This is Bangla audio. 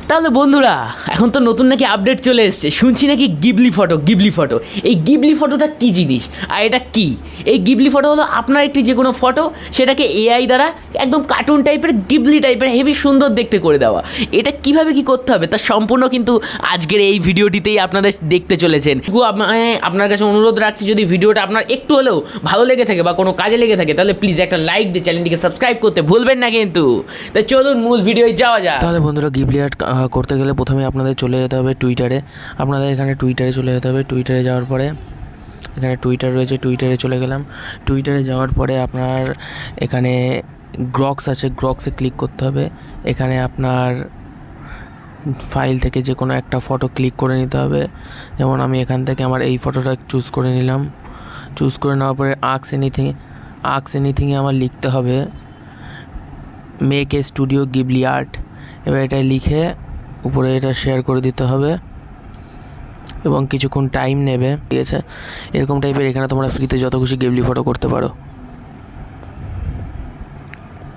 তাহলে বন্ধুরা, এখন তো নতুন নাকি আপডেট চলে এসছে, শুনছি নাকি গিবলি ফটো। এই গিবলি ফটোটা কী জিনিস আর এটা কি? এই গিবলি ফটো হলো আপনার একটি যে কোনো ফটো, সেটাকে এআই দ্বারা একদম কার্টুন টাইপের, গিবলি টাইপের হেভি সুন্দর দেখতে করে দেওয়া। এটা কিভাবে কি করতে হবে তার সম্পূর্ণ কিন্তু আজকের এই ভিডিওটিতেই আপনাদের দেখতে চলেছেন। আপনার কাছে অনুরোধ রাখছি, যদি ভিডিওটা আপনার একটু হলেও ভালো লেগে থাকে বা কোনো কাজে লেগে থাকে, তাহলে প্লিজ একটা লাইক দিয়ে চ্যানেলটিকে সাবস্ক্রাইব করতে ভুলবেন না কিন্তু। তাই চলুন মূল ভিডিওয় যাওয়া যাক। তাহলে বন্ধুরা, গিবলি আর্ট করতে গেলে প্রথমে আপনাদের চলে যেতে হবে টুইটারে। আপনাদের এখানে টুইটারে চলে যেতে হবে। টুইটারে যাওয়ার পরে এখানে টুইটার রয়েছে, টুইটারে চলে গেলাম। টুইটারে যাওয়ার পরে আপনার এখানে গ্রক্স আছে, গ্রক্সে ক্লিক করতে হবে। এখানে আপনার ফাইল থেকে যে কোনো একটা ফটো ক্লিক করে নিতে হবে। যেমন আমি এখান থেকে আমার এই ফটোটা চুজ করে নিলাম। চুজ করে নেওয়ার পরে আক্স এনিথিংয়ে আমার লিখতে হবে make a studio Ghibli art. এবার এটা লিখে উপরে এটা শেয়ার করে দিতে হবে এবং কিছুক্ষণ টাইম নেবে। ঠিক আছে, এরকম টাইপের এখানে তোমরা ফ্রিতে যত খুশি গিবলি ফটো করতে পারো।